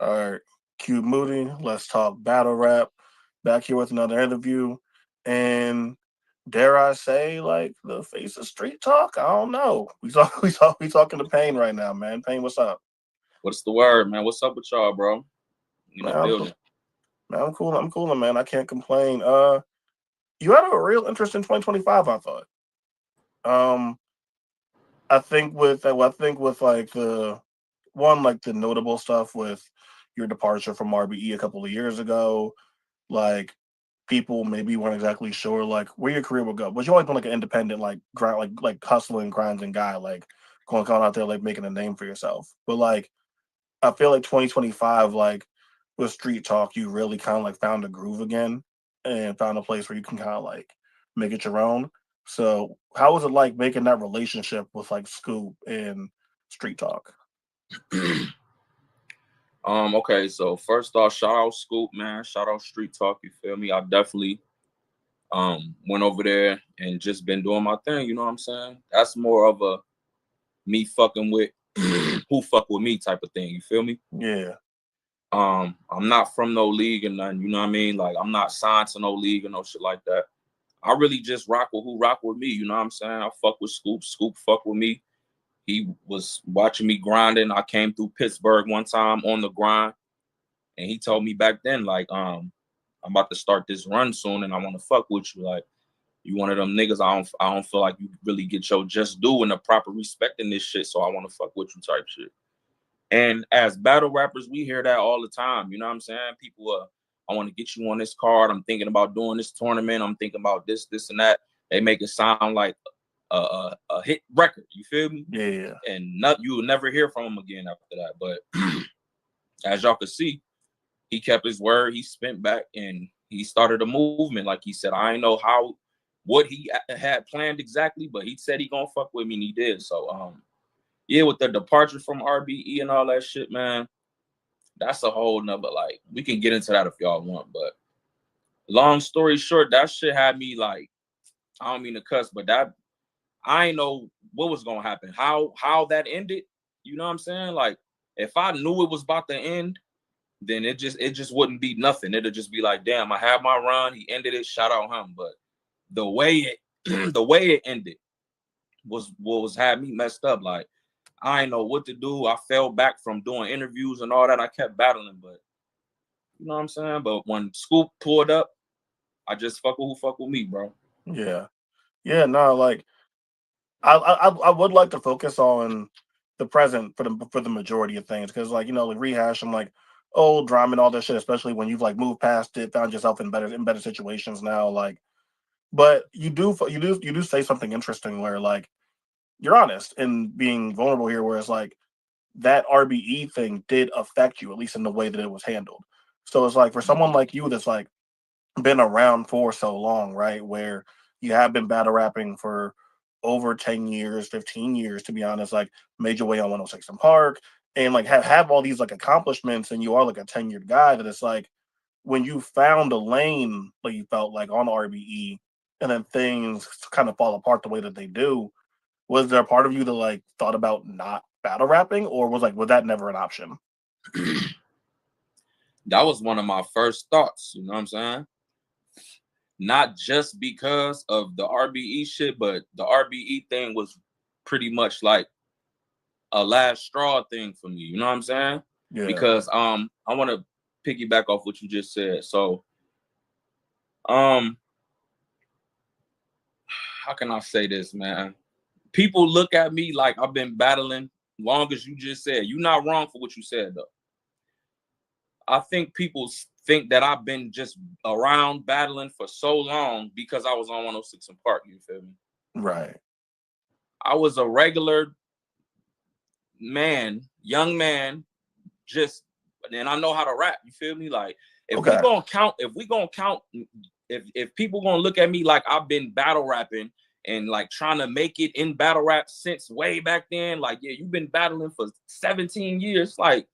All right, Q Moody. Let's talk battle rap. Back here with another interview, and dare I say, like the face of street talk? I don't know. We talking to Payne right now, man. Payne, what's up? What's the word, man? What's up with y'all, bro? In Man, the I'm building. cool. Man, I'm cool. I'm cooling, man. I can't complain. You had a real interest in 2025. I thought. Um, I think with like the one like the notable stuff with your departure from RBE a couple of years ago, like people maybe weren't exactly sure like where your career would go. But you always been like an independent, like grind, like hustling, grinding guy, like going out there like making a name for yourself. But like I feel like 2025, like with Street Talk, you really kind of like found a groove again and found a place where you can kind of like make it your own. So how was it like making that relationship with like Scoop and Street Talk? Okay, so first off, shout out Scoop, man. Shout out Street Talk, you feel me? I definitely went over there and just been doing my thing, you know what I'm saying? That's more of a me fucking with who fuck with me type of thing, you feel me? Yeah, I'm not from no league and nothing, you know what I mean? Like I'm not signed to no league or no shit like that. I really just rock with who rock with me, you know what I'm saying? I fuck with Scoop, Scoop fuck with me. He was watching me grinding. I came through Pittsburgh one time on the grind, and he told me back then, like, I'm about to start this run soon, and I want to fuck with you. Like, you one of them niggas. I don't feel like you really get your just due and the proper respect in this shit. So I want to fuck with you, type shit. And as battle rappers, we hear that all the time. You know what I'm saying? People, I want to get you on this card. I'm thinking about doing this tournament. I'm thinking about this, and that. They make it sound like a hit record. You feel me? yeah, And not you will never hear from him again after that. But as y'all can see, he kept his word. He spent back and he started a movement. Like he said, I ain't know what he had planned exactly, but he said he gonna fuck with me, and he did. So yeah, with the departure from RBE and all that shit, man, that's a whole nother, like, we can get into that if y'all want. But long story short, that shit had me like, I don't mean to cuss, but that I ain't know what was gonna happen. How that ended, you know what I'm saying? Like if I knew it was about to end, then it just wouldn't be nothing. It'll just be like, damn, I had my run, he ended it, shout out him. But the way it the way it ended was what was had me messed up. Like I ain't know what to do. I fell back from doing interviews and all that. I kept battling, but you know what I'm saying? But when Scoop pulled up, I just fuck with who fuck with me, bro. yeah, yeah. No, like I would like to focus on the present for the majority of things because like like rehash and like old drama and all that shit, especially when you've like moved past it, found yourself in better situations now. Like, but you do say something interesting where like you're honest and being vulnerable here, where it's like that RBE thing did affect you at least in the way that it was handled. So it's like for someone like you that's like been around for so long, right? Where you have been battle rapping for over 10 years, 15 years, to be honest, like made your way on 106 in Park and like have all these like accomplishments and you are like a tenured guy that it's like when you found a lane, like you felt like on RBE and then things kind of fall apart the way that they do, was there a part of you that like thought about not battle rapping or was that never an option? That was one of my first thoughts, you know what I'm saying? Not just because of the RBE shit, but the RBE thing was pretty much like a last straw thing for me. You know what I'm saying? Yeah. Because I want to piggyback off what you just said. So um how can I say this, man? People look at me like I've been battling long as you just said. You're not wrong for what you said though. I think people think that I've been just around battling for so long because I was on 106 in Park. You feel me? Right. I was a regular man, young man, just and I know how to rap. You feel me? Like Okay. if people gonna look at me like I've been battle rapping and like trying to make it in battle rap since way back then, like yeah, you've been battling for 17 years. Like,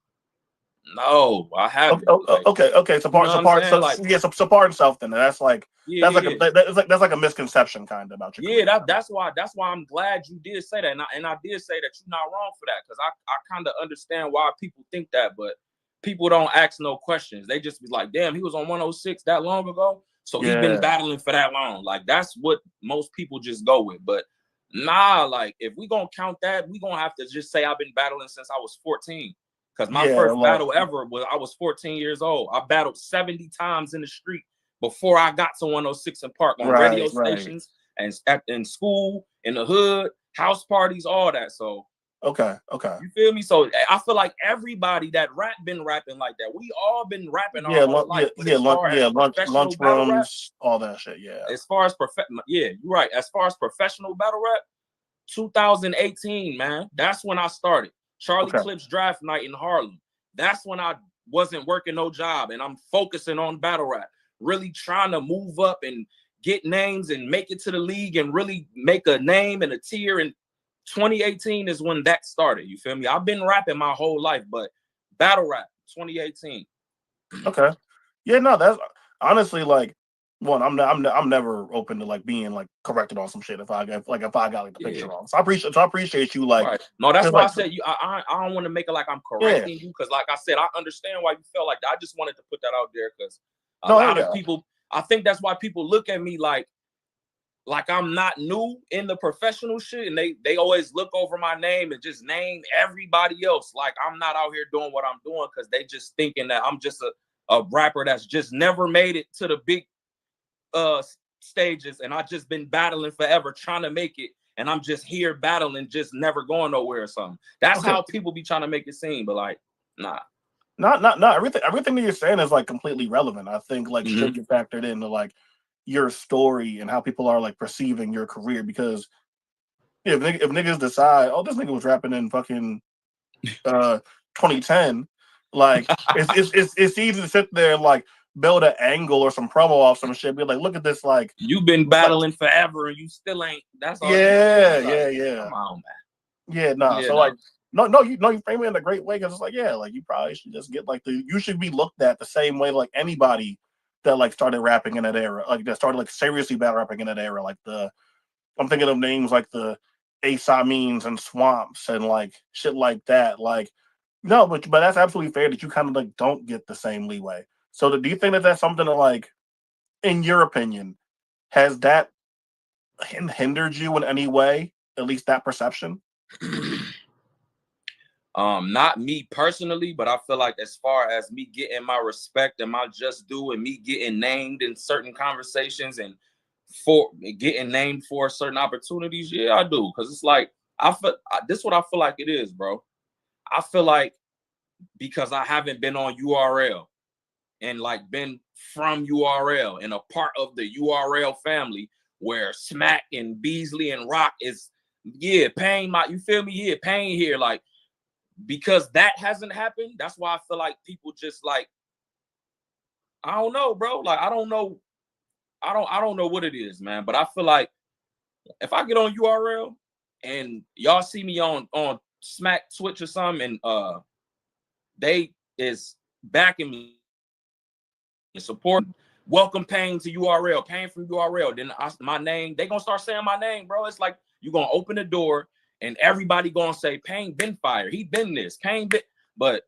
no, I Okay, haven't. Like, okay. you know what I'm saying? Like, So part himself then. That's like yeah, yeah, that's like a misconception kind of about your yeah. career. That's why I'm glad you did say that, and I did say that you're not wrong for that because I kind of understand why people think that, but people don't ask no questions. They just be like, damn, he was on 106 that long ago. So he been Yeah. battling for that long. Like, that's what most people just go with. But nah, like, if we gonna count that, we gonna have to just say I've been battling since I was 14. Because my Yeah, first like battle ever was I was 14 years old. I battled 70 times in the street before I got to 106 in Park on radio right. stations and in school, in the hood, house parties, all that. So Okay. you feel me? So I feel like everybody that been rapping like that. We all been rapping our Yeah, whole life. But as far as professional battle rap, lunchrooms, all that shit. Yeah. as far as yeah, you're right. As far as professional battle rap, 2018, man. That's when I started. Charlie Okay. Clips draft night in Harlem. That's when I wasn't working no job and I'm focusing on battle rap, really trying to move up and get names and make it to the league and really make a name and a tier. And 2018 is when that started. You feel me? I've been rapping my whole life, but battle rap 2018. Okay. Yeah, no, that's honestly like one. I'm never open to like being like corrected on some shit if I get like the picture Yeah. wrong. So I appreciate you like. Right. No, that's why Like, I said you. I don't want to make it like I'm yeah. correcting you because, like I said, I understand why you felt like that. I just wanted to put that out there because a No, lot of yeah. people. I think that's why people look at me like I'm not new in the professional shit, and they always look over my name and just name everybody else like I'm not out here doing what I'm doing because they just thinking that I'm just a rapper that's just never made it to the big stages, and I just been battling forever trying to make it, and I'm just here battling, just never going nowhere or something. That's how people be trying to make it seem, but like, nah. Not everything that you're saying is like completely relevant. I think like should get factored into like your story and how people are like perceiving your career because if niggas decide, oh, this nigga was rapping in fucking 2010, like it's easy to sit there and like build an angle or some promo off some shit. Be like, look at this, like You've been like battling forever and you still ain't. That's all you yeah, like, yeah. Come on, man. Yeah, nah. Yeah, So no. like, you frame it in a great way because it's like, yeah, like you probably should just get like you should be looked at the same way like anybody that like started rapping in that era, like that started like seriously battle rapping in that era. Like I'm thinking of names like the Ace Amines and Swamps and like shit like that. Like, no, but that's absolutely fair that you kind of like don't get the same leeway. So do you think that that's something that like, in your opinion, has that hindered you in any way? At least that perception. Not me personally, but I feel like as far as me getting my respect and my just due and me getting named in certain conversations and for getting named for certain opportunities, yeah, I do. Cause it's like this is what I feel like it is, bro. I feel like because I haven't been on URL and like been from URL and a part of the URL family where Smack and Beasley and Rock is, yeah, Payne, you feel me? Yeah, Payne here, like, because that hasn't happened. That's why I feel like people just like, I don't know, bro. Like, I don't know what it is, man. But I feel like if I get on URL and y'all see me on Smack Twitch or something, and they is backing me and supporting, welcome Payne to URL, Payne from URL. Then my name, they gonna start saying my name, bro. It's like you're gonna open the door and everybody gonna say Payne been fired. He been this, Payne been. But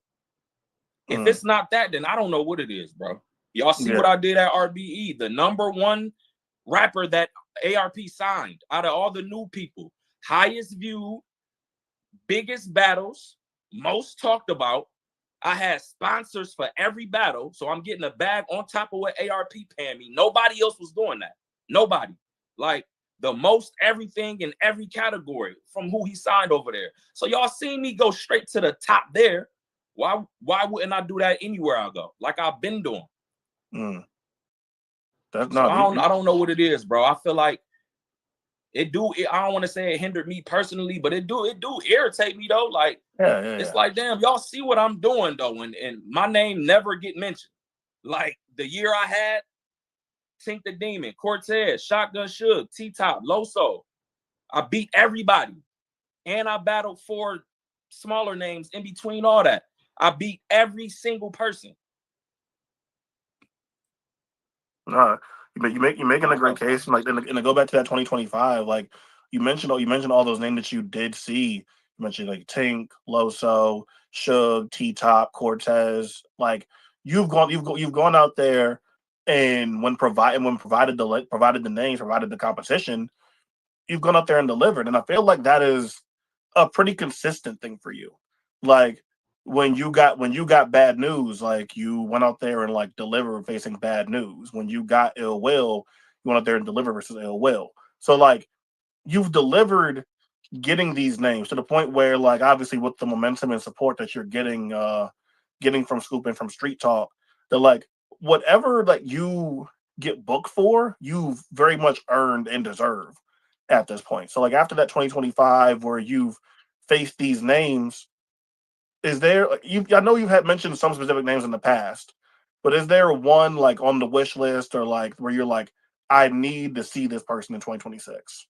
if it's not that, then I don't know what it is, bro. Y'all see what I did at RBE, the #1 rapper that ARP signed out of all the new people, highest viewed, biggest battles, most talked about. I had sponsors for every battle, so I'm getting a bag on top of what ARP paying me. Nobody else was doing that. Nobody. Like the most everything in every category from who he signed over there. So y'all seen me go straight to the top there. Why wouldn't I do that anywhere I go? Like I've been doing. That's So not. I don't know what it is, bro. I feel like I don't want to say it hindered me personally, but it do irritate me though. Like it's like, damn, y'all see what I'm doing though, and my name never get mentioned. Like the year I had Tink the Demon, Cortez, Shotgun Suge, T-Top, Loso. I beat everybody. And I battled 4 smaller names in between all that. I beat every single person. You're making a great case, and like, and to go back to that 2025, like you mentioned all those names that you did see You mentioned like Tink, Loso, Suge, T Top, Cortez. Like you've gone out there, and when provided the names, provided the competition, you've gone out there and delivered. And I feel like that is a pretty consistent thing for you. Like when you got bad news, like you went out there and like delivered facing bad news. When you got ill will, you went out there and delivered versus ill will. So like you've delivered getting these names to the point where like obviously with the momentum and support that you're getting from Scoop and from Street Talk, that like whatever like you get booked for, you've very much earned and deserve at this point. So like after that 2025 where you've faced these names, is there you I know you've had mentioned some specific names in the past, but is there one like on the wish list or like where you're like, I need to see this person in 2026?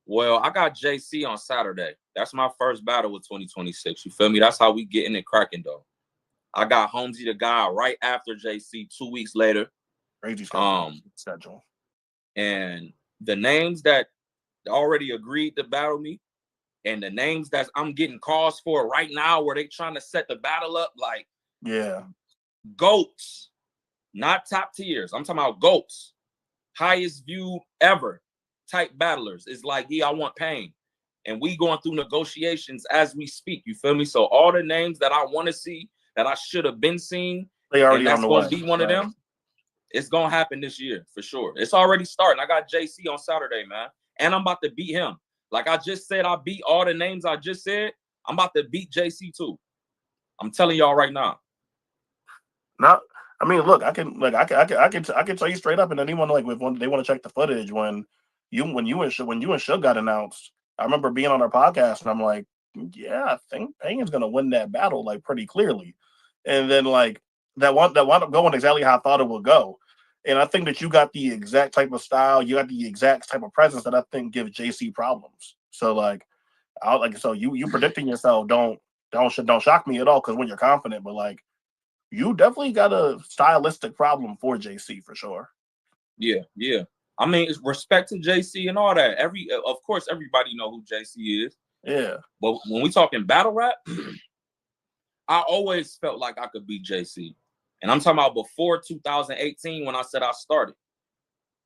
Well, I got JC on Saturday. That's my first battle with 2026. You feel me? That's how we getting it cracking though. I got Holmesy the guy right after JC 2 weeks later. Crazy schedule. And the names that already agreed to battle me and the names that I'm getting calls for right now where they trying to set the battle up, like Yeah. GOATs, not top tiers. I'm talking about GOATs, highest view ever type battlers. It's like, yeah, I want Payne. And we going through negotiations as we speak. You feel me? So all the names that I want to see, that I should have been seen, they already and that's on the going way. to be one of them. It's going to happen this year for sure. It's already starting. I got JC on Saturday, man. And I'm about to beat him. Like I just said, I beat all the names I just said. I'm about to beat JC too. I'm telling y'all right now. Not, I mean, look, I can tell you straight up, and anyone like when they want to check the footage when you and Suge got announced. I remember being on our podcast, and I'm like, yeah, I think Payne's gonna win that battle like pretty clearly, and then like that wound up going exactly how I thought it would go. And I think that you got the exact type of style, you got the exact type of presence that I think gives JC problems. So like, you predicting yourself don't shock me at all because when you're confident, but like you definitely got a stylistic problem for JC for sure. Yeah, yeah. I mean, it's respect to JC and all that. Of course, everybody know who JC is. Yeah. But when we talking battle rap, I always felt like I could beat JC. And I'm talking about before 2018 when I said I started.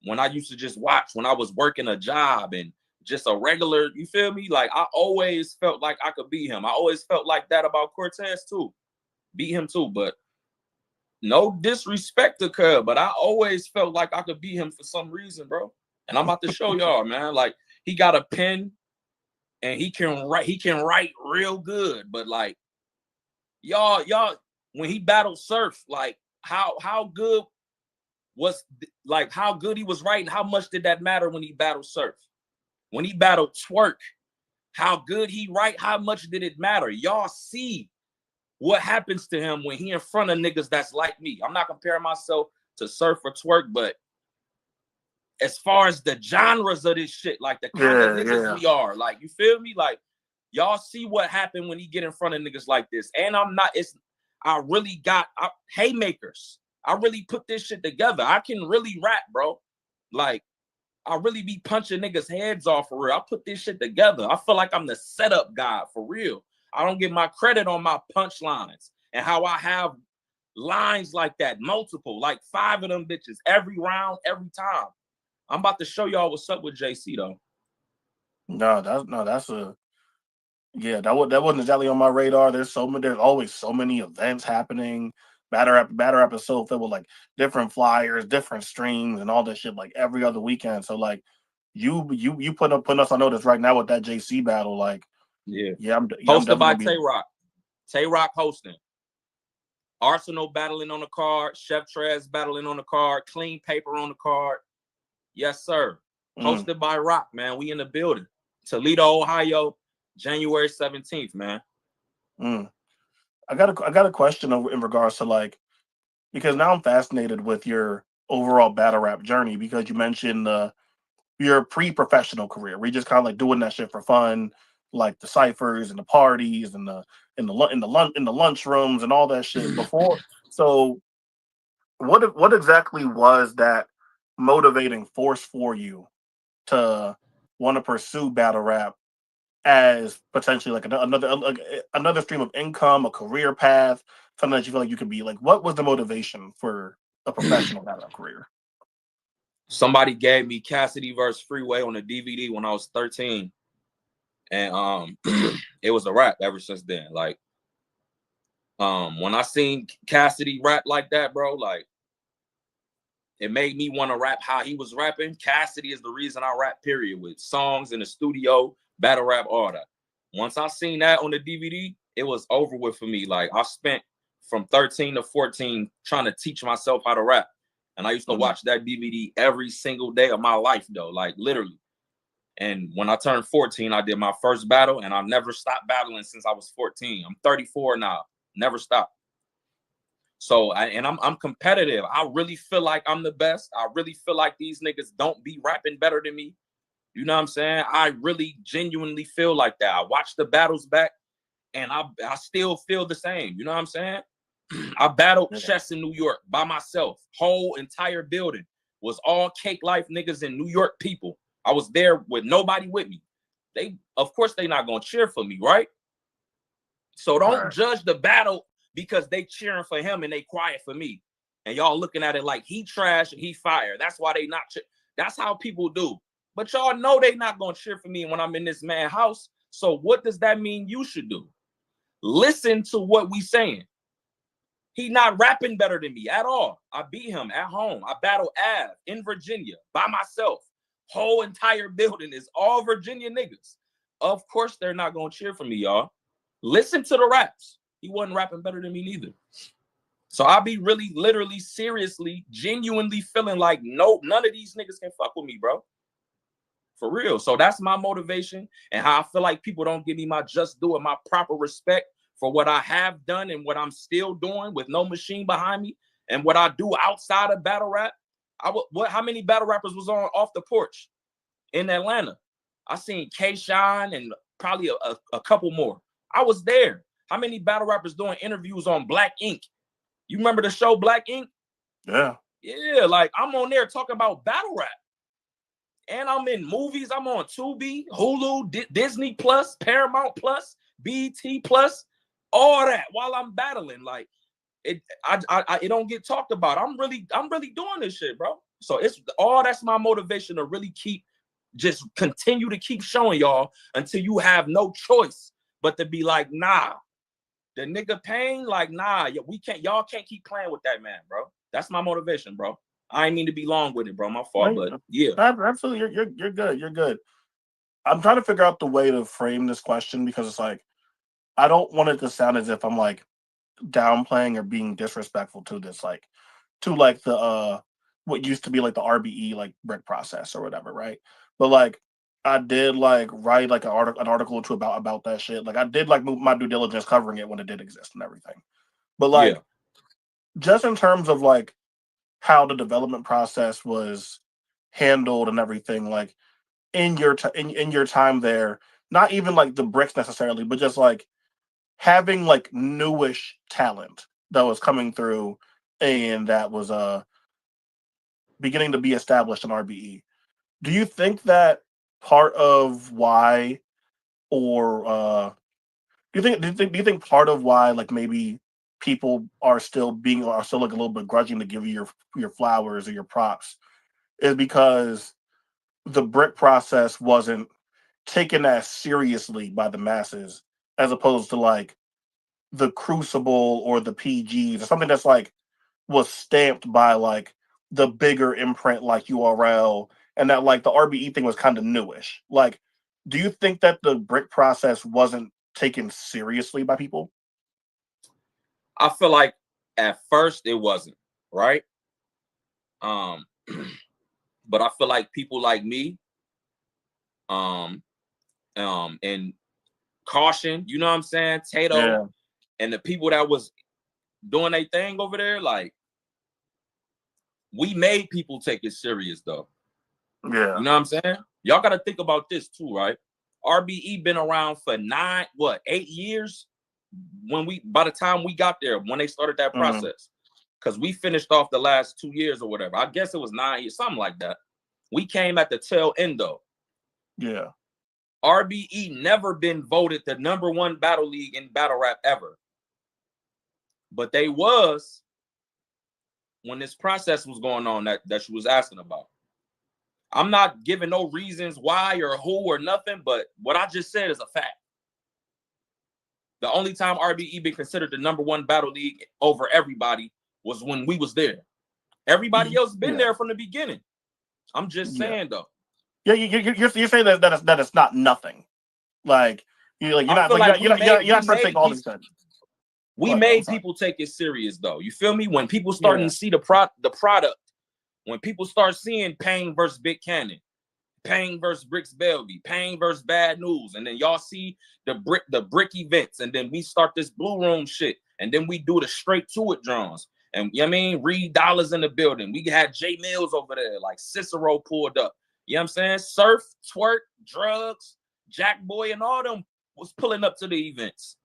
When I used to just watch, when I was working a job and just a regular, you feel me? Like I always felt like I could beat him. I always felt like that about Cortez too. Beat him too, but no disrespect to Cub, but I always felt like I could beat him for some reason, bro. And I'm about to show y'all, man. Like he got a pen and he can write real good, but like y'all when he battled Surf, like how good was like how good he was writing, how much did that matter when he battled Surf? When he battled Twerk, how good he write, how much did it matter? Y'all see what happens to him when he in front of niggas that's like me. I'm not comparing myself to Surf or Twerk, but as far as the genres of this shit, like the kind of niggas we are, like you feel me? Like y'all see what happened when he get in front of niggas like this. And I really got haymakers. I really put this shit together. I can really rap, bro. Like I really be punching niggas' heads off for real. I put this shit together. I feel like I'm the setup guy for real. I don't get my credit on my punchlines and how I have lines like that, multiple, like 5 of them bitches every round, every time. I'm about to show y'all what's up with JC though. That's a yeah, that wasn't exactly on my radar. There's always so many events happening. Batter episode filled with like different flyers, different streams, and all this shit like every other weekend. So like you putting us on notice right now with that JC battle, like I'm hosted by definitely Tay Rock hosting. Arsenal battling on the card, Chef Trez battling on the card, Clean Paper on the card. Yes, sir. Hosted by Rock, man. We in the building. Toledo, Ohio, January 17th, man. I got a question in regards to like, because now I'm fascinated with your overall battle rap journey because you mentioned your pre-professional career. We just kind of like doing that shit for fun, like the ciphers and the parties and in the lunchrooms and all that shit before. So what exactly was that motivating force for you to want to pursue battle rap as potentially like another stream of income, a career path, something that you feel like you could be like? What was the motivation for a professional battle career? Somebody gave me Cassidy versus Freeway on a DVD when I was 13, and it was a rap ever since then. Like, when I seen Cassidy rap like that, bro, like, it made me want to rap how he was rapping. Cassidy is the reason I rap, period, with songs in the studio, battle rap, all that. Once I seen that on the DVD, it was over with for me. Like, I spent from 13 to 14 trying to teach myself how to rap. And I used to watch that DVD every single day of my life, though, like literally. And when I turned 14, I did my first battle, and I never stopped battling since I was 14. I'm 34 now, never stopped. So, I'm competitive. I really feel like I'm the best. I really feel like these niggas don't be rapping better than me. You know what I'm saying? I really genuinely feel like that. I watch the battles back, and I still feel the same. You know what I'm saying? I battled chess in New York by myself. Whole entire building was all Cake Life niggas and New York people. I was there with nobody with me. Of course, they not gonna cheer for me, right? So don't judge the battle because they cheering for him and they quiet for me. And y'all looking at it like he trash and he fire. That's why they not. That's how people do. But y'all know they not gonna cheer for me when I'm in this man's house. So what does that mean you should do? Listen to what we saying. He not rapping better than me at all. I beat him at home. I battled Av in Virginia by myself. Whole entire building is all Virginia niggas. Of course, they're not going to cheer for me, y'all. Listen to the raps. He wasn't rapping better than me neither. So I'll be really, literally, seriously, genuinely feeling like none of these niggas can fuck with me, bro. For real. So that's my motivation and how I feel like people don't give me my just due and my proper respect for what I have done and what I'm still doing with no machine behind me and what I do outside of battle rap. How many battle rappers was on Off the Porch in Atlanta? I seen K-Shine and probably a couple more. I was there. How many battle rappers doing interviews on Black Ink? You remember the show Black Ink? Yeah. Yeah, like I'm on there talking about battle rap. And I'm in movies. I'm on Tubi, Hulu, Disney Plus, Paramount Plus, BT Plus, all that while I'm battling. Like it don't get talked about. I'm really doing this shit, bro. So that's my motivation to really just continue to keep showing y'all until you have no choice but to be like, nah, the nigga Payne, like, nah, y'all can't keep playing with that man, bro. That's my motivation, bro. I ain't mean to be long with it, bro. My fault, but yeah. Absolutely, you're good. You're good. I'm trying to figure out the way to frame this question because it's like I don't want it to sound as if I'm like downplaying or being disrespectful to this, like the what used to be like the RBE like brick process or whatever, right? But like I did like write like an article or two about that shit. Like I did like my due diligence covering it when it did exist and everything. But like just in terms of like how the development process was handled and everything, like in your in your time there, not even like the bricks necessarily, but just like having like newish talent that was coming through and that was beginning to be established in RBE. Do you think that part of why, or do you think part of why like maybe people are still like a little bit grudging to give you your flowers or your props is because the brick process wasn't taken as seriously by the masses as opposed to like the Crucible or the PGs or something that's like was stamped by like the bigger imprint like URL and that like the RBE thing was kind of newish. Like, do you think that the brick process wasn't taken seriously by people? I feel like at first it wasn't, right? But I feel like people like me, and Caution, you know what I'm saying? Tato, and the people that was doing their thing over there, like we made people take it serious though. Yeah. You know what I'm saying? Y'all got to think about this too, right? RBE been around for 8 years by the time we got there, when they started that process. Because we finished off the last 2 years or whatever. I guess it was 9 years, something like that. We came at the tail end though. Yeah. RBE never been voted the #1 battle league in battle rap ever. But they was when this process was going on that she was asking about. I'm not giving no reasons why or who or nothing, but what I just said is a fact. The only time RBE been considered the #1 battle league over everybody was when we was there. Everybody else been there from the beginning. I'm just saying though. Yeah, you're saying that it's not nothing. Like you're not trying to take all these things. We made people take it serious though. You feel me? When people starting to see the product, when people start seeing Payne versus Big Cannon, Payne versus Bricks Belby, Payne versus Bad News, and then y'all see the brick events, and then we start this Blue Room shit, and then we do the straight to it drums. And you know what I mean? Reed Dollars in the building. We had Jay Mills over there, like Cicero pulled up. You know what I'm saying? Surf, Twerk, Drugs, Jack Boy, and all them was pulling up to the events.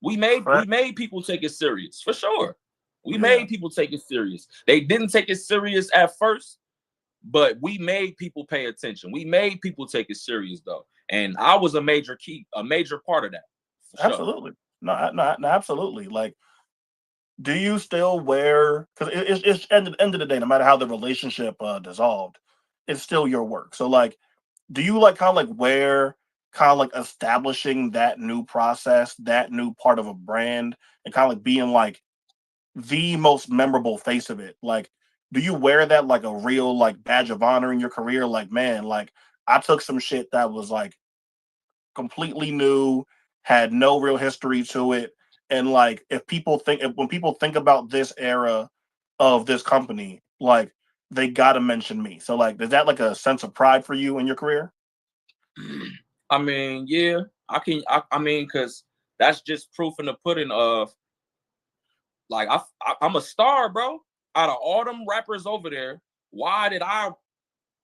We made people take it serious, for sure. We made people take it serious. They didn't take it serious at first, but we made people pay attention. We made people take it serious though. And I was a major part of that. Absolutely. Sure. No, absolutely. Like, do you still wear, because it's end of the day, no matter how the relationship dissolved, it's still your work. So like, do you like kind of like wear kind of like establishing that new process, that new part of a brand, and kind of like being like the most memorable face of it? Like, do you wear that like a real like badge of honor in your career? Like, man, like I took some shit that was like completely new, had no real history to it, and like when people think about this era of this company, like they gotta mention me. So like, is that like a sense of pride for you in your career? I mean, yeah, I mean, because that's just proof in the pudding of like I'm a star, bro. Out of all them rappers over there, why did I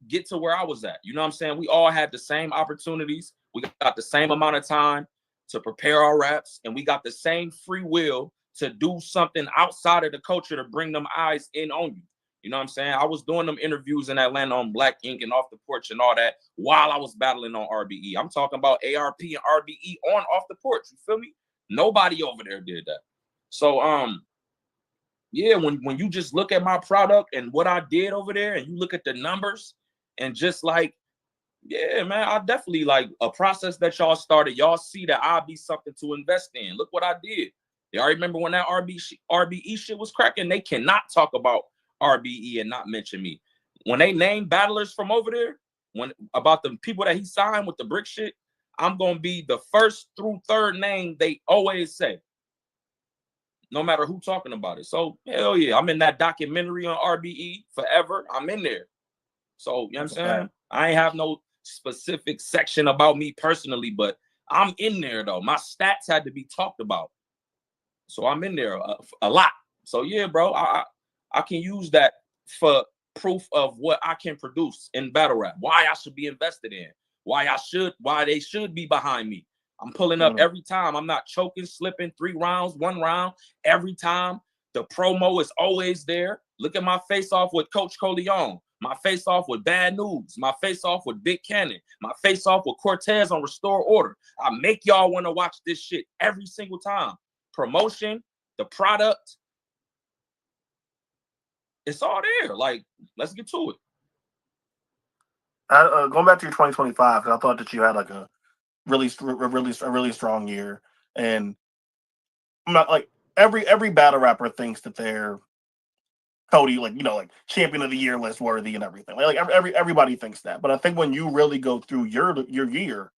get to where I was at? You know what I'm saying? We all had the same opportunities. We got the same amount of time to prepare our raps, and we got the same free will to do something outside of the culture to bring them eyes in on you. You know what I'm saying? I was doing them interviews in Atlanta on Black Ink and Off the Porch and all that while I was battling on RBE. I'm talking about ARP and RBE on Off the Porch. You feel me? Nobody over there did that. So yeah, when you just look at my product and what I did over there, and you look at the numbers, and just like, yeah, man, I definitely like a process that y'all started. Y'all see that I'll be something to invest in. Look what I did. Y'all remember when that RBE shit was cracking? They cannot talk about RBE and not mention me. When they name battlers from over there, when about the people that he signed with the brick shit, I'm gonna be the first through third name they always say, no matter who talking about it. So hell yeah, I'm in that documentary on RBE forever. I'm in there. So you know what I'm saying? I ain't have no specific section about me personally, but I'm in there though. My stats had to be talked about. So I'm in there a lot. So yeah, bro, I can use that for proof of what I can produce in battle rap. Why I should be invested in. Why they should be behind me. I'm pulling up every time. I'm not choking, slipping 3 rounds, 1 round. Every time the promo is always there. Look at my face off with Coach Coleon. My face off with Bad News. My face off with Big Cannon. My face off with Cortez on Restore Order. I make y'all want to watch this shit every single time. Promotion, the product, it's all there. Like, let's get to it. Going back to your 2025, I thought that you had like a really strong year, and I'm not like every battle rapper thinks that they're Cody, like like champion of the year list worthy and everything. Like everybody thinks that, but I think when you really go through your year,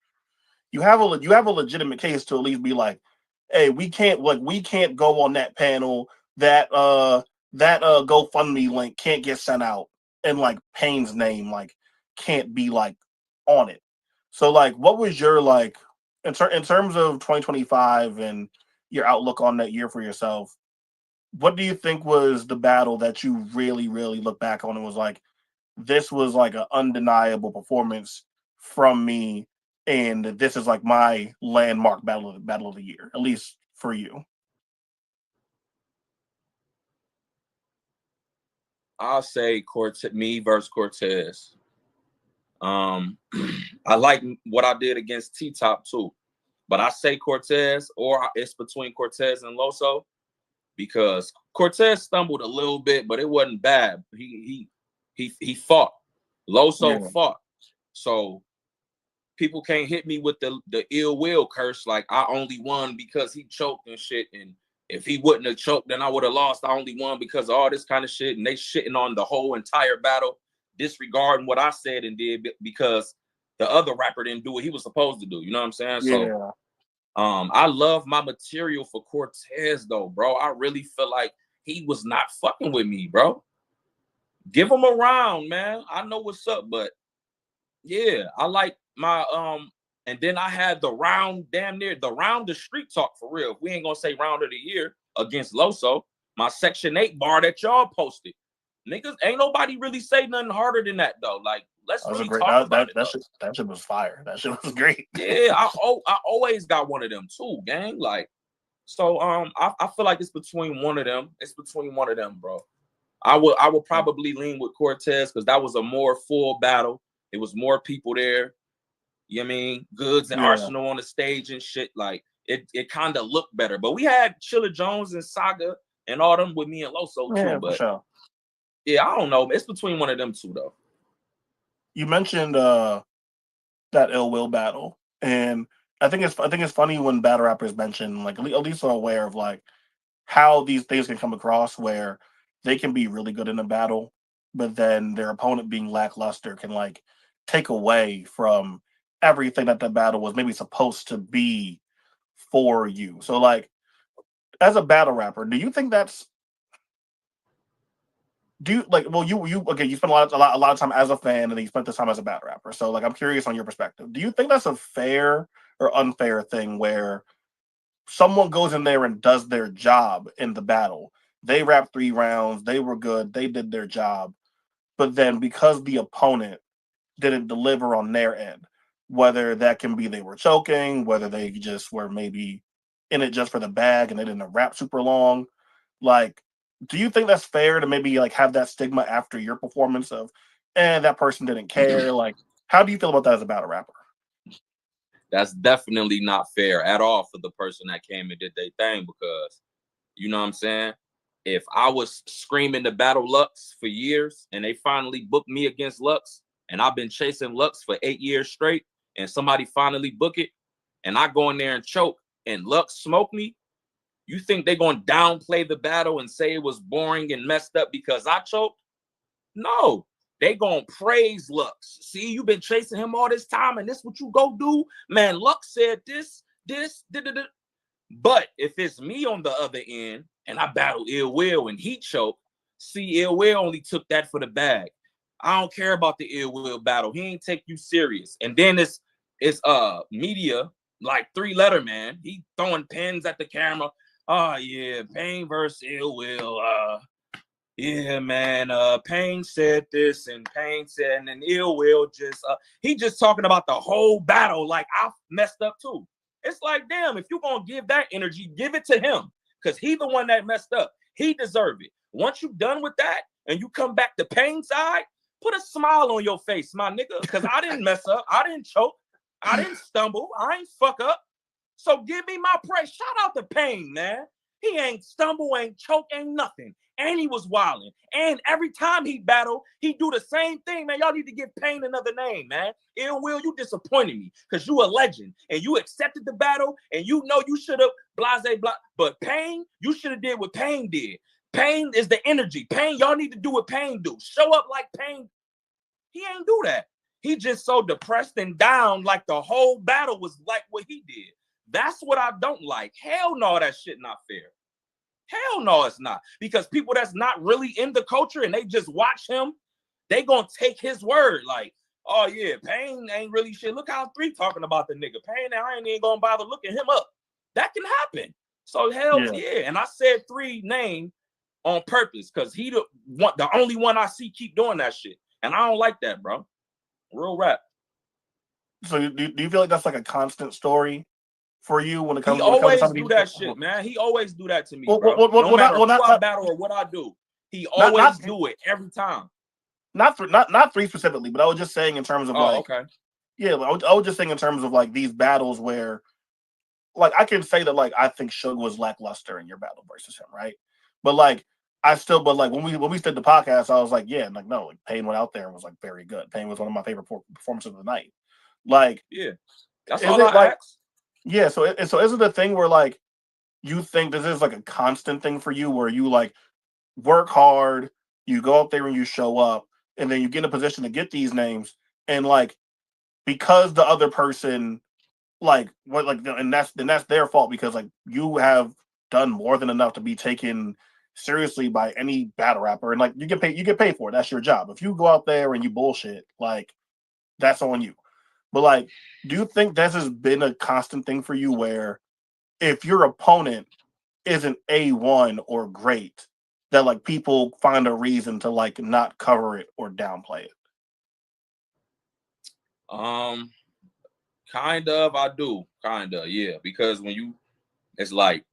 you have a legitimate case to at least be like, hey, we can't go on that panel. That GoFundMe link can't get sent out, and like Payne's name like can't be like on it. So like, what was your like in terms of 2025 and your outlook on that year for yourself? What do you think was the battle that you really look back on and was like, this was like an undeniable performance from me, and this is like my landmark battle of the year, at least for you? I'll say me versus Cortez. I like what I did against T-Top too, but I say Cortez, or it's between Cortez and Loso, because Cortez stumbled a little bit, but it wasn't bad. He fought. Loso fought. So people can't hit me with the ill will curse, like I only won because he choked and shit. And if he wouldn't have choked, then I would have lost. I only won because of all this kind of shit. And they shitting on the whole entire battle, disregarding what I said and did because the other rapper didn't do what he was supposed to do. You know what I'm saying? Yeah. So I love my material for Cortez though, bro. I really feel like he was not fucking with me, bro. Give him a round, man. I know what's up, but yeah, I like my and then I had the round, damn near the round of street talk for real. We ain't gonna say round of the year against Loso. My Section 8 bar that y'all posted. Niggas, ain't nobody really say nothing harder than that though. Like, let's really talk about it. That shit was fire. That shit was great. Yeah, I always got one of them too, gang. Like, so I feel like it's between one of them. It's between one of them, bro. I would probably lean with Cortez because that was a more full battle. It was more people there. You know what I mean? Goods and Arsenal on the stage and shit. Like, it kind of looked better. But we had Chilla Jones and Saga and all them with me and Loso too. But yeah, I don't know. It's between one of them two though. You mentioned that ill will battle, and I think it's funny when battle rappers mention, like, at least are aware of like how these things can come across, where they can be really good in a battle, but then their opponent being lackluster can like take away from everything that the battle was maybe supposed to be for you. So like, as a battle rapper, do you think that's you spend a lot of time as a fan, and then you spent this time as a battle rapper. So like, I'm curious on your perspective. Do you think that's a fair or unfair thing where someone goes in there and does their job in the battle? They rap 3 rounds, they were good, they did their job, but then because the opponent didn't deliver on their end, whether that can be they were choking, whether they just were maybe in it just for the bag and they didn't rap super long, like, do you think that's fair to maybe like have that stigma after your performance of, that person didn't care? Like, how do you feel about that as a battle rapper? That's definitely not fair at all for the person that came and did their thing, because you know what I'm saying? If I was screaming to battle Lux for years and they finally booked me against Lux, and I've been chasing Lux for 8 years straight, and somebody finally book it, and I go in there and choke and Lux smoke me, you think they're going to downplay the battle and say it was boring and messed up because I choked? No, they going to praise Lux. See, you've been chasing him all this time, and this what you go do? Man, Lux said this. But if it's me on the other end and I battle Ill Will and he choke, see, Ill Will only took that for the bag. I don't care about the Ill Will battle. He ain't take you serious. And then it's media, like 3-letter, man. He throwing pens at the camera. Oh yeah, Payne versus Ill Will. Yeah, man. Payne said this, and Payne said, and then Ill Will just he just talking about the whole battle like I messed up too. It's like, damn, if you're gonna give that energy, give it to him, because he the one that messed up. He deserved it. Once you're done with that and you come back to Payne's side, put a smile on your face, my nigga, because I didn't mess up. I didn't choke. I didn't stumble. I ain't fuck up. So give me my praise. Shout out to Payne, man. He ain't stumble, ain't choke, ain't nothing. And he was wilding. And every time he battled, he do the same thing, man. Y'all need to give Payne another name, man. Ill Will, you disappointed me because you a legend and you accepted the battle and you know you should have blase. But Payne, you should have did what Payne did. Payne is the energy. Payne, y'all need to do what Payne do. Show up like Payne. He ain't do that. He just so depressed and down, like the whole battle was like what he did. That's what I don't like. Hell no, that shit not fair. Hell no, it's not. Because people that's not really in the culture and they just watch him, they gonna take his word like, oh yeah, Payne ain't really shit. Look how 3 talking about the nigga. Payne, I ain't even gonna bother looking him up. That can happen. So hell yeah. And I said 3 name on purpose because he the only one I see keep doing that shit. And I don't like that, bro. Real rap. So do you feel like that's like a constant story for you when it comes? He always do that shit, man. He always do that to me, bro. No matter who I battle or what I do, he always do it every time. not three specifically, but I was just saying in terms of Oh, like, okay. yeah, I was just saying in terms of like these battles where, like, I can say that like I think Suge was lackluster in your battle versus him, right? But like but like when we did the podcast, I was like, yeah, like no, like Payne went out there and was like very good. Payne was one of my favorite performances of the night. Like, Yeah, that's is all it I like, ask. yeah? So is it a thing where like you think this is like a constant thing for you, where you like work hard, you go out there and you show up, and then you get in a position to get these names, and like because the other person like what like and that's their fault because like you have done more than enough to be taken seriously by any battle rapper, and like you get paid for it. That's your job. If you go out there and you bullshit, like that's on you. But like, do you think this has been a constant thing for you where if your opponent isn't A1 or great, that like people find a reason to like not cover it or downplay it? Um, kind of, I do, kind of, yeah. Because when you, it's like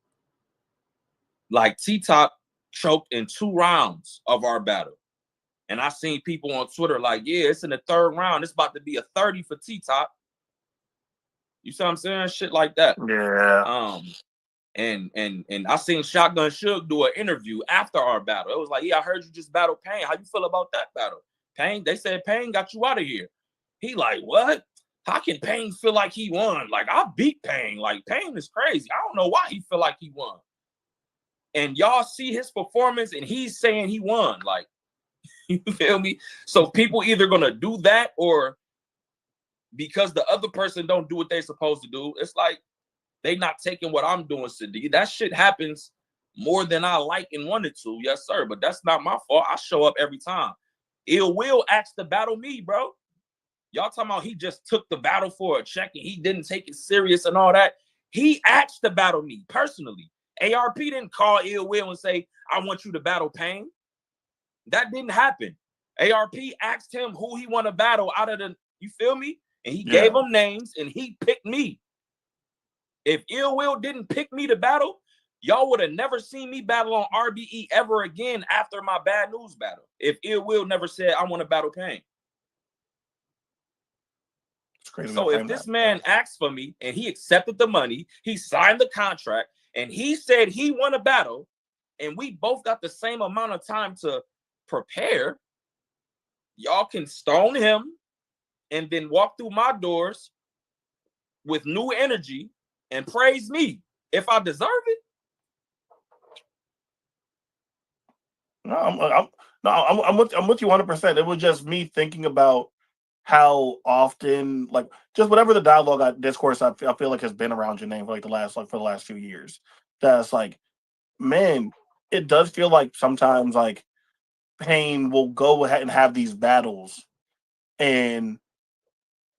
T Top choked in 2 rounds of our battle, and I seen people on Twitter like, yeah, it's in the 3rd round. It's about to be a 30 for T Top. You see what I'm saying? Shit like that. Yeah. Um, and I seen Shotgun Suge do an interview after our battle. It was like, yeah, I heard you just battle Payne. How you feel about that battle? Payne, they said Payne got you out of here. He like, what? How can Payne feel like he won? Like, I beat Payne. Like, Payne is crazy. I don't know why he feel like he won. And y'all see his performance and he's saying he won. Like, you feel me? So people either gonna do that, or because the other person don't do what they're supposed to do, it's like they not taking what I'm doing, Cindy. That shit happens more than I like and wanted to, yes, sir. But that's not my fault. I show up every time. Ill Will asked to battle me, bro. Y'all talking about he just took the battle for a check and he didn't take it serious and all that. He asked to battle me personally. ARP didn't call Ill Will and say, I want you to battle Payne. That didn't happen. ARP asked him who he want to battle out of the, you feel me? And he gave him names and he picked me. If Ill Will didn't pick me to battle, y'all would have never seen me battle on RBE ever again after my Bad News battle. If Ill Will never said, I want to battle Payne. So if this man asked for me and he accepted the money, he signed the contract, and he said he won a battle, and we both got the same amount of time to prepare, y'all can stone him and then walk through my doors with new energy and praise me if I deserve it. No, I'm with you 100%. It was just me thinking about how often, like, just whatever the dialogue discourse I feel like has been around your name for like for the last few years. That's like, man, it does feel like sometimes like Payne will go ahead and have these battles, and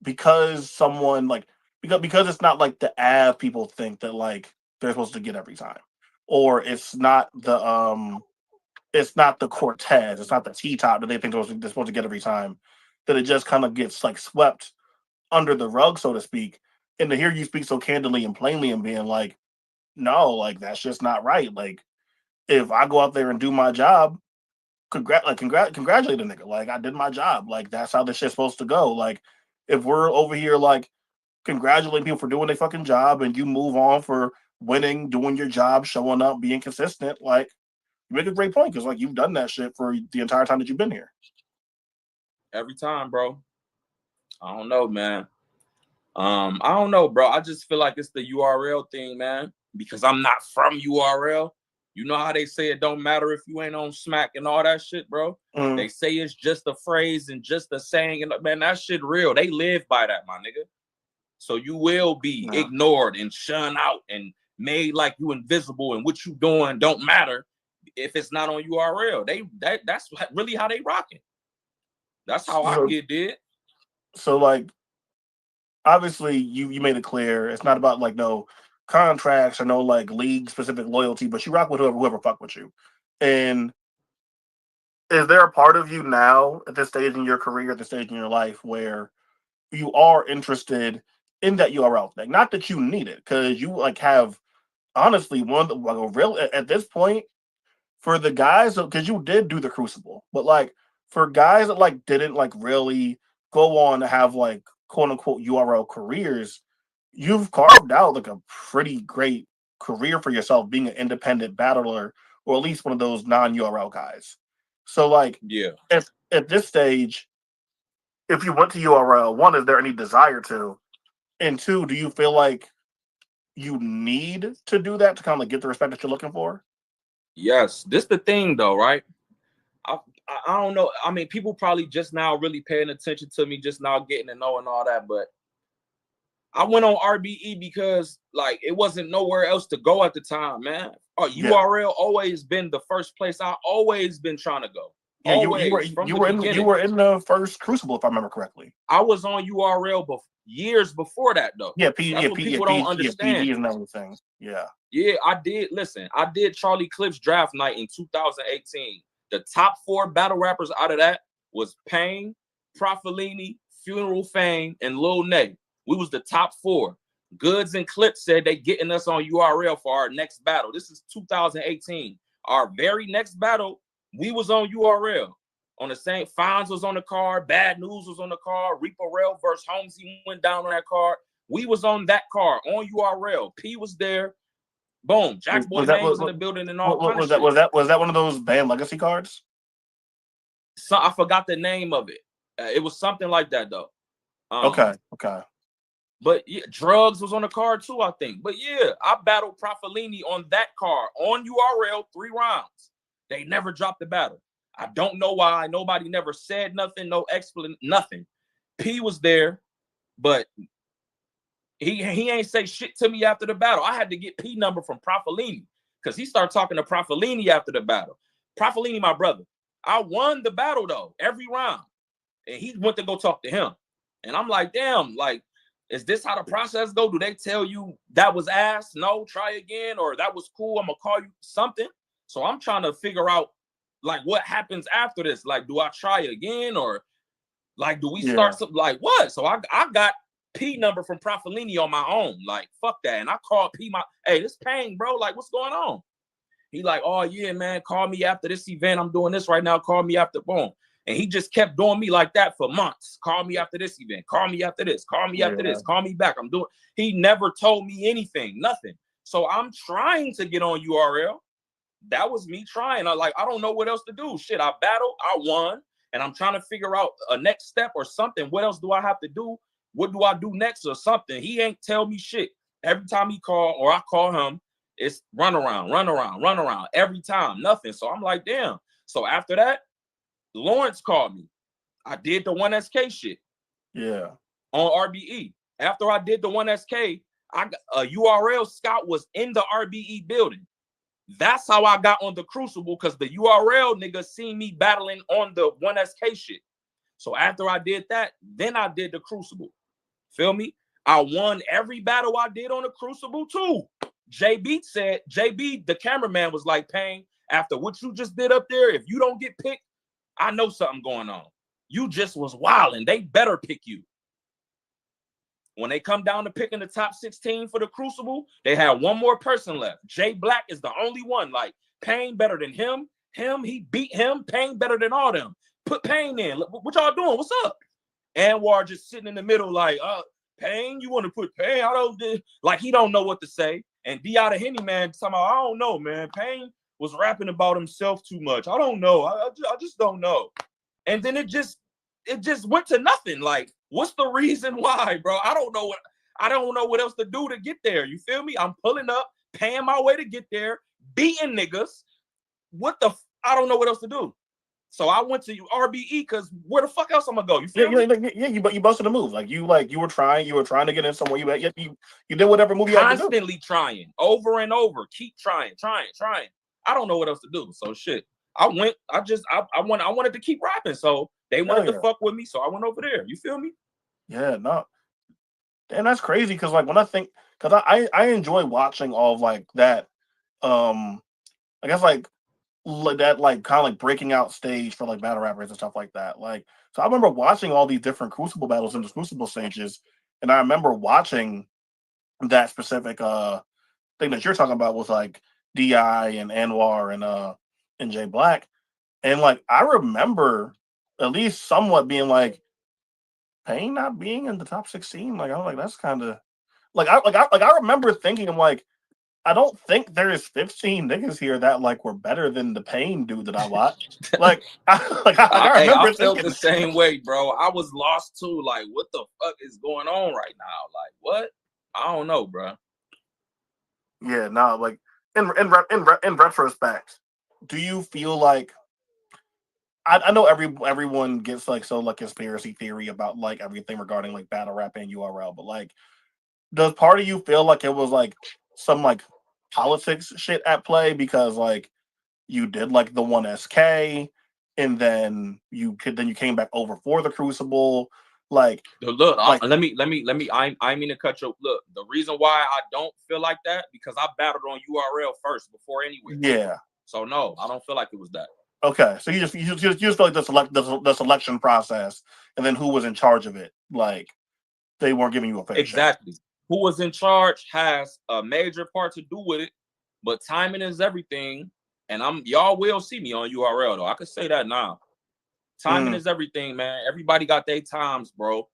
because someone like because it's not like the av people think that like they're supposed to get every time, or it's not the Cortez, it's not the T Top that they think they're supposed to get every time, that it just kind of gets like swept under the rug, so to speak. And to hear you speak so candidly and plainly and being like, no, like that's just not right. Like if I go out there and do my job, congratulate a nigga. Like I did my job. Like that's how this shit's supposed to go. Like if we're over here like congratulating people for doing their fucking job and you move on for winning, doing your job, showing up, being consistent, like you make a great point because like you've done that shit for the entire time that you've been here. Every time, bro. I don't know, man. I don't know, bro. I just feel like it's the URL thing, man. Because I'm not from URL. You know how they say it don't matter if you ain't on smack and all that shit, bro. They say it's just a phrase and just a saying, and man, that shit real. They live by that, my nigga. So you will be ignored and shunned out and made like you invisible, and what you doing don't matter if it's not on URL. That's really how they rocking. That's how I get did. So like obviously you made it clear it's not about like no contracts or no like league specific loyalty, but you rock with whoever fuck with you. And is there a part of you now at this stage in your career, at this stage in your life, where you are interested in that URL thing? Not that you need it, because you like have honestly one of the like, a real at this point for the guys, because you did do the Crucible, but like for guys that like didn't like really go on to have like quote unquote URL careers, you've carved out like a pretty great career for yourself being an independent battler or at least one of those non-URL guys. So like Yeah. if at this stage, if you went to URL, one, is there any desire to? And two, do you feel like you need to do that to kind of like get the respect that you're looking for? Yes. This the thing though, right? I, I don't know. I mean, people probably just now really paying attention to me, just now getting to know and all that. But I went on RBE because like it wasn't nowhere else to go at the time, man. Yeah. URL always been the first place I always been trying to go. Yeah, Always from the you beginning. were in the first Crucible if I remember correctly. I was on URL years before that though. That's what people don't understand. PG and everything. Yeah. Yeah, I did. Listen, I did Charlie Clips draft night in 2018. The top 4 battle rappers out of that was Payne, Profilini, Funeral Fame, and Lil Nay. We was the top 4. Goods and Clips said they getting us on URL for our next battle. This is 2018. Our very next battle, we was on URL. On the same, Fonz was on the card, Bad News was on the card, Reaper Rail versus Holmesy went down on that card. We was on that card on URL. P was there. Boom. Jack Boy Mang was in the building and all kinds of shit. Was that one of those band legacy cards? So I forgot the name of it. It was something like that though. Okay. But yeah, Drugs was on the card too, I think. But yeah, I battled Profilini on that card on URL 3 rounds. They never dropped the battle. I don't know why. Nobody never said nothing, no explanation, nothing. P was there, but he ain't say shit to me after the battle. I had to get P number from Profilini because he started talking to Profilini after the battle. Profilini, my brother. I won the battle though, every round. And he went to go talk to him. And I'm like, damn, like, is this how the process go? Do they tell you that was ass? No, try again, or that was cool. I'm gonna call you something. So I'm trying to figure out like what happens after this. Like, do I try again, or like do we start something like what? So I got P number from Profilini on my own. Like, fuck that. And I called P hey, this Payne, bro. Like, what's going on? He like, oh yeah, man, call me after this event. I'm doing this right now. Call me after boom. And he just kept doing me like that for months. Call me after this event. Call me after this. Call me after this. Call me back. I'm doing. He never told me anything, nothing. So I'm trying to get on URL. That was me trying. I don't know what else to do. Shit, I battled. I won. And I'm trying to figure out a next step or something. What else do I have to do? What do I do next or something? He ain't tell me shit. Every time he call or I call him, it's run around. Every time, nothing. So I'm like, damn. So after that, Lawrence called me. I did the 1SK shit. Yeah. On RBE. After I did the 1SK, I got a URL scout was in the RBE building. That's how I got on the Crucible because the URL nigga seen me battling on the 1SK shit. So after I did that, then I did the Crucible. Feel me? I won every battle I did on the Crucible too. JB, the cameraman was like, Payne, after what you just did up there, if you don't get picked, I know something going on. You just was wilding. They better pick you. When they come down to picking the top 16 for the Crucible, they had one more person left. Jay Black is the only one. Like, Payne better than him. He beat him. Payne better than all them. Put Payne in. What y'all doing? What's up? Anwar just sitting in the middle like, Payne, you want to put Payne? I don't like he don't know what to say. And D out of Henny, man, somehow I don't know, man. Payne was rapping about himself too much. I don't know. I just don't know. And then it just went to nothing. Like, what's the reason why, bro? I don't know what else to do to get there. You feel me? I'm pulling up, paying my way to get there, beating niggas. I don't know what else to do. So I went to RBE because where the fuck else I'm gonna go? You feel me? You busted a move. You were trying to get in somewhere. You did whatever move you had to do. Constantly trying, over and over, keep trying. I don't know what else to do. So shit. I wanted to keep rapping. So they wanted to fuck with me. So I went over there. You feel me? Yeah, no. And that's crazy because when I think because I enjoy watching all of that I guess that kind of breaking out stage for battle rappers and stuff like that. So I remember watching all these different Crucible battles in the Crucible stages, and I remember watching that specific thing that you're talking about with DI and Anwar and Jay Black, and I remember at least somewhat being like Payne not being in the top 16. Like I'm like that's kind of I remember thinking I'm like I don't think there is 15 niggas here that like were better than the Payne dude that I watched. I Hey, I remember felt thinking the same way, bro. I was lost too. Like, what the fuck is going on right now? Like, what? I don't know, bro. yeah, no, like in retrospect, do you feel like I know everyone gets like so like conspiracy theory about like everything regarding like battle rap and URL, but like does part of you feel like it was like some like politics shit at play because like you did like the one SK and then you came back over for the Crucible like Look, like let me. I mean to cut your look. The reason why I don't feel like that because I battled on URL first before anywhere. yeah. So no, I don't feel like it was that. Okay, so you just feel like the selection process and then who was in charge of it like they weren't giving you a fair shake. Exactly. Who was in charge has a major part to do with it, but timing is everything. And y'all will see me on URL though. I can say that now. Timing is everything, man. Everybody got their times, bro.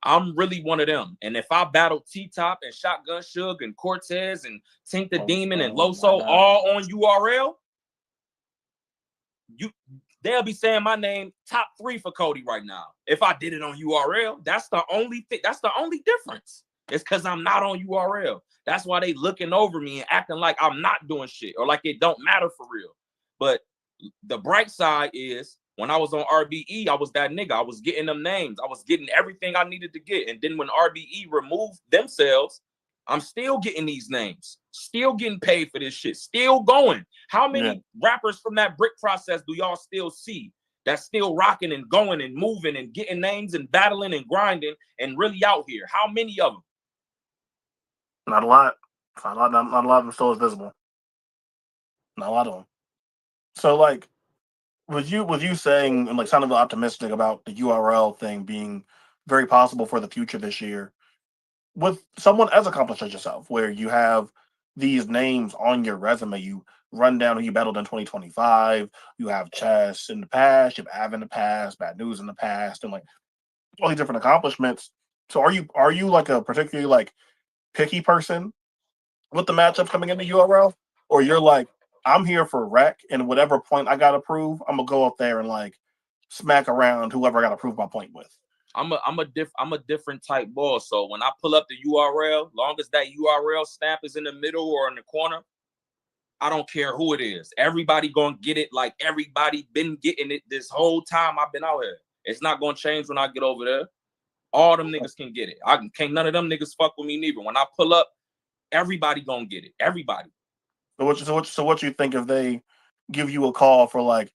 I'm really one of them. And if I battle T-Top and Shotgun Suge and Cortez and Tink the Demon and Loso all on URL, they'll be saying my name top 3 for Cody right now. If I did it on URL, that's the only thing. That's the only difference. It's because I'm not on URL. That's why they looking over me and acting like I'm not doing shit or like it don't matter for real. But the bright side is when I was on RBE, I was that nigga. I was getting them names. I was getting everything I needed to get. And then when RBE removed themselves, I'm still getting these names, still getting paid for this shit, still going. How many rappers from that brick process do y'all still see that's still rocking and going and moving and getting names and battling and grinding and really out here? How many of them? Not a lot. Not a lot of them still is visible. Not a lot of them. So like was you saying and like sounding optimistic about the URL thing being very possible for the future this year with someone as accomplished as yourself, where you have these names on your resume, you run down who you battled in 2025, you have Chess in the past, you have Av in the past, Bad News in the past, and like all these different accomplishments. So are you like a particularly like picky person with the matchup coming into URL, or you're like, I'm here for rec, and whatever point I got to prove, I'm gonna go up there and like smack around whoever I got to prove my point with. I'm a different type ball. So when I pull up the URL, long as that URL stamp is in the middle or in the corner, I don't care who it is. Everybody gonna get it like everybody been getting it this whole time I've been out here. It's not gonna change when I get over there. All them niggas can get it. Can't none of them niggas fuck with me neither. When I pull up, everybody gonna get it. Everybody. So what you think if they give you a call for like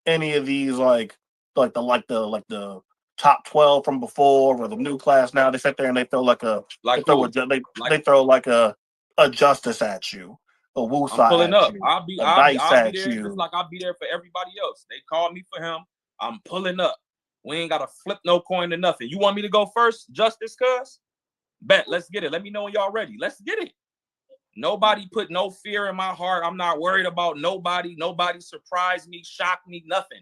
any of these like the top 12 from before or the new class now? They sit there and they throw like a Like they throw who? a they, Like they throw like a justice at you, a I'm Wusa pulling at up. you, I'll be a I'll be dice I'll be at there just you. like I'll be there for everybody else. They called me for him. I'm pulling up. We ain't gotta flip no coin to nothing. You want me to go first, Justice Cuz? Bet. Let's get it. Let me know when y'all ready. Let's get it. Nobody put no fear in my heart. I'm not worried about nobody. Nobody surprised me, shocked me, nothing.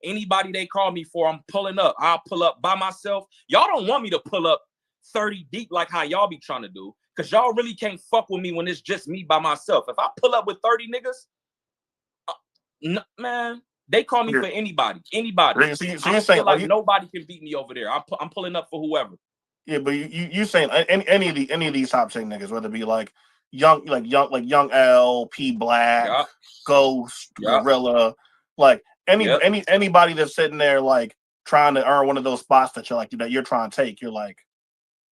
Anybody they call me for, I'm pulling up. I'll pull up by myself. Y'all don't want me to pull up 30 deep like how y'all be trying to do, because y'all really can't fuck with me when it's just me by myself. If I pull up with 30 niggas, man, they call me for anybody. Anybody. So I you're don't saying feel like nobody can beat me over there. I'm pulling up for whoever. yeah, but you saying any of these top 10 niggas, whether it be like young L, P Black, Yeah, Ghost, yeah, Gorilla, like yeah. anybody that's sitting there like trying to earn one of those spots that you're trying to take, you're like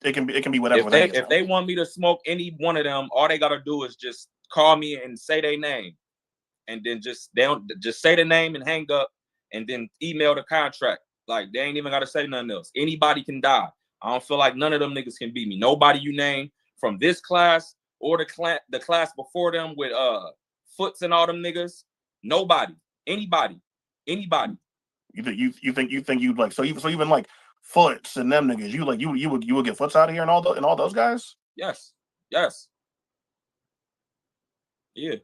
it can be whatever with any of If them. they want me to smoke any one of them, all they gotta do is just call me and say their name, and then they don't just say the name and hang up, and then email the contract. Like they ain't even gotta say nothing else. Anybody can die. I don't feel like none of them niggas can beat me. Nobody you name from this class or the class before them with Foots and all them niggas. Nobody, anybody. You think you'd like so even like Foots and them niggas, you would get Foots out of here and all those guys? Yes, yes, yeah.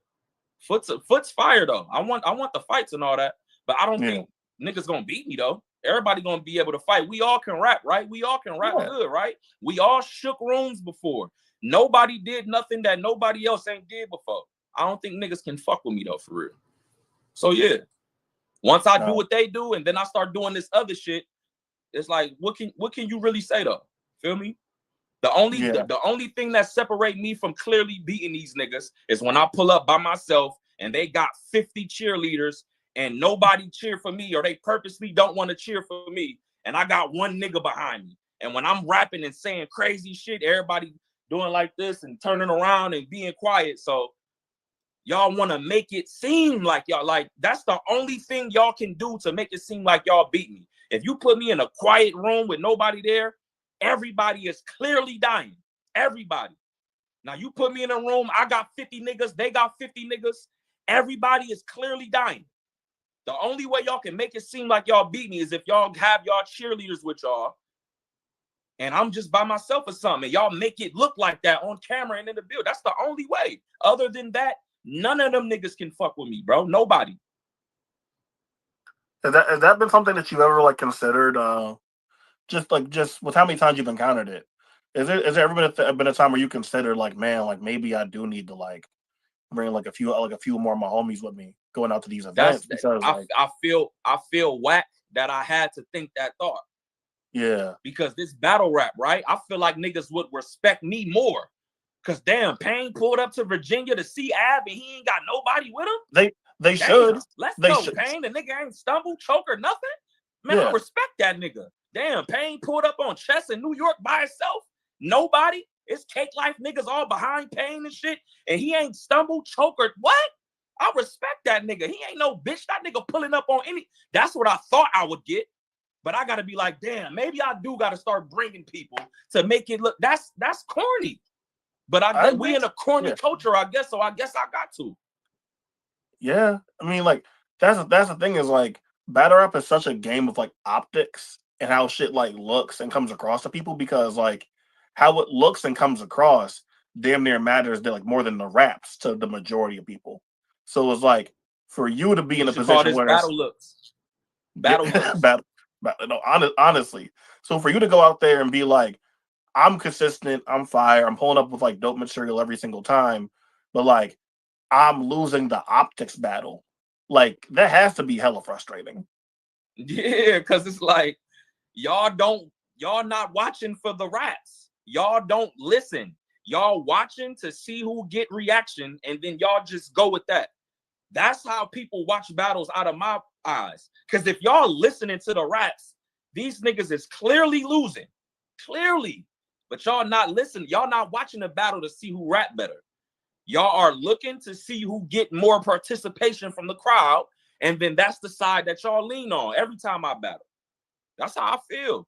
Foot's fire though. I want the fights and all that, but I don't Yeah. think niggas gonna beat me though. Everybody gonna be able to fight. We all can rap, right? We all can rap good, right? We all shook rooms before. Nobody did nothing that nobody else ain't did before. I don't think niggas can fuck with me though, for real. So yeah, once I do what they do, and then I start doing this other shit, it's like, what can you really say though? Feel me? The only thing that separate me from clearly beating these niggas is when I pull up by myself and they got 50 cheerleaders and nobody cheer for me, or they purposely don't want to cheer for me, and I got one nigga behind me. And when I'm rapping and saying crazy shit, everybody doing like this and turning around and being quiet. So y'all want to make it seem like y'all, like, that's the only thing y'all can do to make it seem like y'all beat me. If you put me in a quiet room with nobody there, everybody is clearly dying. Everybody. Now you put me in a room, I got 50 niggas, they got 50 niggas. Everybody is clearly dying. The only way y'all can make it seem like y'all beat me is if y'all have y'all cheerleaders with y'all, and I'm just by myself or something, and y'all make it look like that on camera and in the build. That's the only way. Other than that, none of them niggas can fuck with me, bro. Nobody. Has that been something that you've ever like considered? Just with how many times you've encountered it, is there ever been a time where you considered like, man, like maybe I do need to like bring like a few more of my homies with me going out to these events? Because I feel whack that I had to think that thought. Yeah. Because this battle rap, right? I feel like niggas would respect me more. Cause damn, Payne pulled up to Virginia to see Ab and he ain't got nobody with him. They should. Let's go, Payne. The nigga ain't stumble, choke, or nothing. Man, I respect that nigga. Damn, Payne pulled up on Chess in New York by himself. Nobody. It's Cake Life niggas all behind Payne and shit. And he ain't stumble, choke, or what? I respect that nigga. He ain't no bitch. That nigga pulling up on any. That's what I thought I would get. But I got to be like, damn, maybe I do got to start bringing people to make it look. That's corny. But we in a corny culture, I guess. So I guess I got to. Yeah. I mean, like, that's the thing is like, battle rap is such a game of like optics and how shit like looks and comes across to people, because like how it looks and comes across damn near matters like more than the raps to the majority of people. So it's like for you to be in a position where battle looks. No, honestly. So for you to go out there and be like, I'm consistent, I'm fire, I'm pulling up with like dope material every single time, but like I'm losing the optics battle. Like that has to be hella frustrating. Yeah, because it's like y'all not watching for the raps. Y'all don't listen. Y'all watching to see who get reaction, and then y'all just go with that. That's how people watch battles out of my eyes. Because if y'all listening to the raps, these niggas is clearly losing. Clearly. But y'all not listening. Y'all not watching the battle to see who rap better. Y'all are looking to see who get more participation from the crowd. And then that's the side that y'all lean on every time I battle. That's how I feel.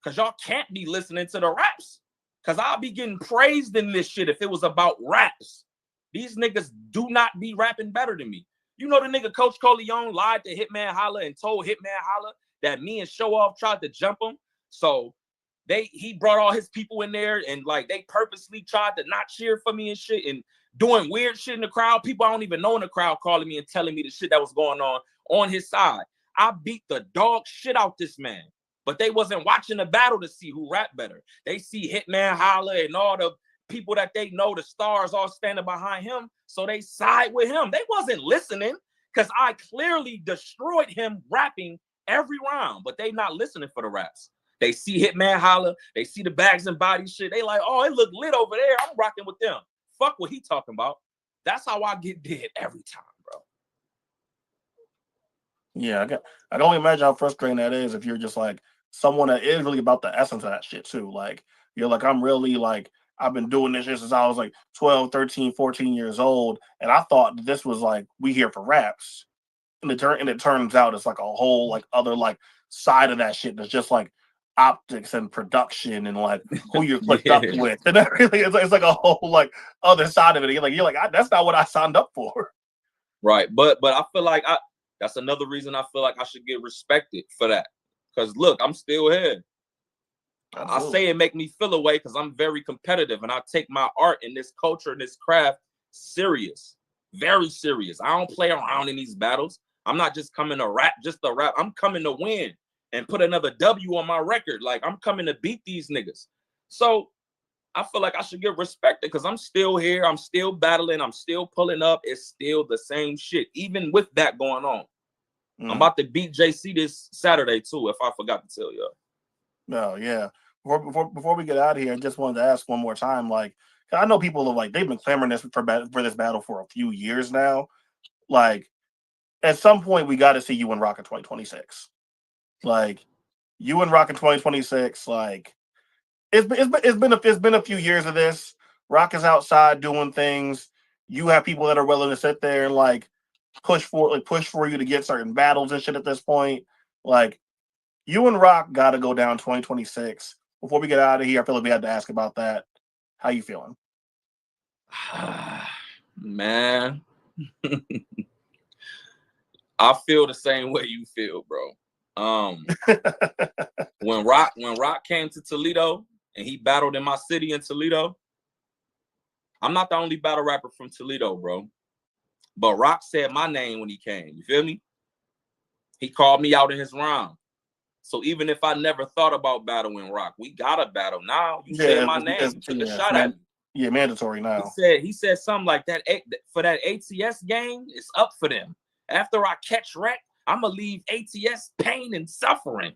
Because y'all can't be listening to the raps. Because I'll be getting praised in this shit if it was about raps. These niggas do not be rapping better than me. You know the nigga Coach Coleon lied to Hitman Holla and told Hitman Holla that me and Show Off tried to jump him. So he brought all his people in there and like they purposely tried to not cheer for me and shit and doing weird shit in the crowd. People I don't even know in the crowd calling me and telling me the shit that was going on his side. I beat the dog shit out this man. But they wasn't watching the battle to see who rap better. They see Hitman Holla and all the people that they know, the stars all standing behind him. So they side with him. They wasn't listening because I clearly destroyed him rapping every round, but they not listening for the raps. They see Hitman Holla. They see the bags and body shit. They like, oh, it look lit over there. I'm rocking with them. Fuck what he talking about. That's how I get dead every time, bro. Yeah, I can only imagine how frustrating that is if you're just like someone that is really about the essence of that shit too. Like you're like, I'm really like, I've been doing this shit since I was like 12, 13, 14 years old. And I thought this was like, we here for raps. And it turns out it's like a whole like other like side of that shit that's just like optics and production and like who you're clicked up with. And everything it's like a whole like other side of it. You're like, that's not what I signed up for. Right. But I feel like that's another reason I feel like I should get respected for that. Because look, I'm still here. I say it make me feel away because I'm very competitive and I take my art and this culture and this craft serious, very serious. I don't play around in these battles. I'm not just coming to rap, just to rap. I'm coming to win. and put another W on my record. Like, I'm coming to beat these niggas. So I feel like I should get respected because I'm still here. I'm still battling. I'm still pulling up. It's still the same shit, even with that going on. I'm about to beat JC this Saturday too, if I forgot to tell y'all. No, yeah. Before we get out of here, I just wanted to ask one more time. Like, I know people are like, they've been clamoring for this battle for a few years now. Like, at some point, we got to see you and Rock in 2026. Like, you and Rock in 2026. Like, it's been a few years of this. Rock is outside doing things. You have people that are willing to sit there and like push for you to get certain battles and shit at this point. Like, you and Rock got to go down 2026. Before we get out of here, I feel like we had to ask about that. How you feeling? Man, I feel the same way you feel, bro. When Rock came to Toledo and he battled in my city in Toledo, I'm not the only battle rapper from Toledo, bro. But Rock said my name when he came. You feel me? He called me out in his round. So even if I never thought about battling Rock, we gotta battle now. You said my name. You took a shot at me. Yeah, mandatory now. He said something like that. For that ATS game, it's up for them. After I catch wreck, I'm gonna leave ATS pain and suffering.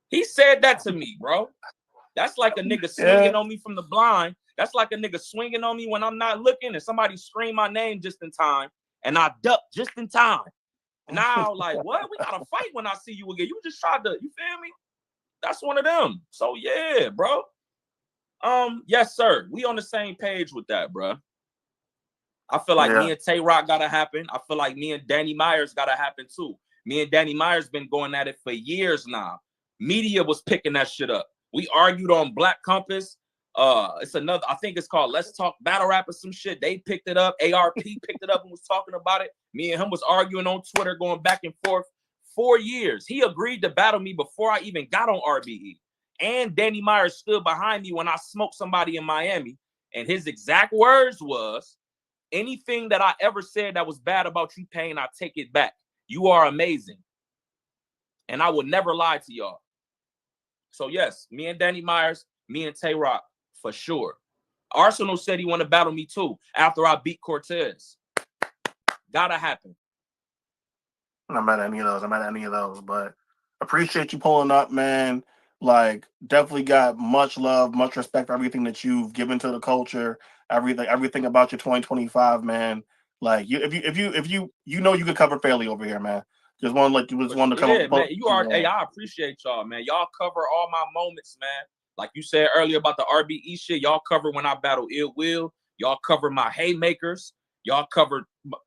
He said that to me, bro. That's like a nigga swinging on me from the blind. That's like a nigga swinging on me when I'm not looking and somebody scream my name just in time and I duck just in time. Now, like, what? We gotta fight when I see you again. You just tried to, you feel me? That's one of them. So yeah, bro. Yes, sir. We on the same page with that, bro. I feel like me and Tay Rock gotta happen. I feel like me and Danny Myers gotta happen too. Me and Danny Myers been going at it for years now. Media was picking that shit up. We argued on Black Compass. It's another, I think it's called Let's Talk Battle Rap or some shit. They picked it up. ARP picked it up and was talking about it. Me and him was arguing on Twitter, going back and forth 4 years. He agreed to battle me before I even got on RBE. And Danny Myers stood behind me when I smoked somebody in Miami. And his exact words was, anything that I ever said that was bad about you, Payne, I take it back. You are amazing. And I would never lie to y'all. So yes, me and Danny Myers, me and Tay Rock, for sure. Arsenal said he want to battle me too after I beat Cortez. Gotta happen. I'm not mad at any of those. But appreciate you pulling up, man. Like, definitely got much love, much respect for everything that you've given to the culture. Everything about your 2025, man. Like, if you know you could cover fairly over here, man. Just want to come up. Yeah, man. Hey, I appreciate y'all, man. Y'all cover all my moments, man. Like you said earlier about the RBE shit, y'all cover when I battle Ill Will. Y'all cover my haymakers. Y'all covered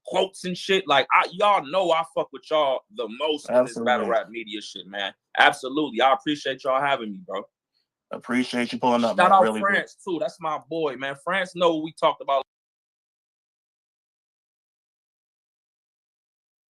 quotes and shit. Like, y'all know I fuck with y'all the most in this battle rap media shit, man. Absolutely. I appreciate y'all having me, bro. Appreciate you pulling up, Shout man. out really France, too. That's my boy, man. France know what we talked about.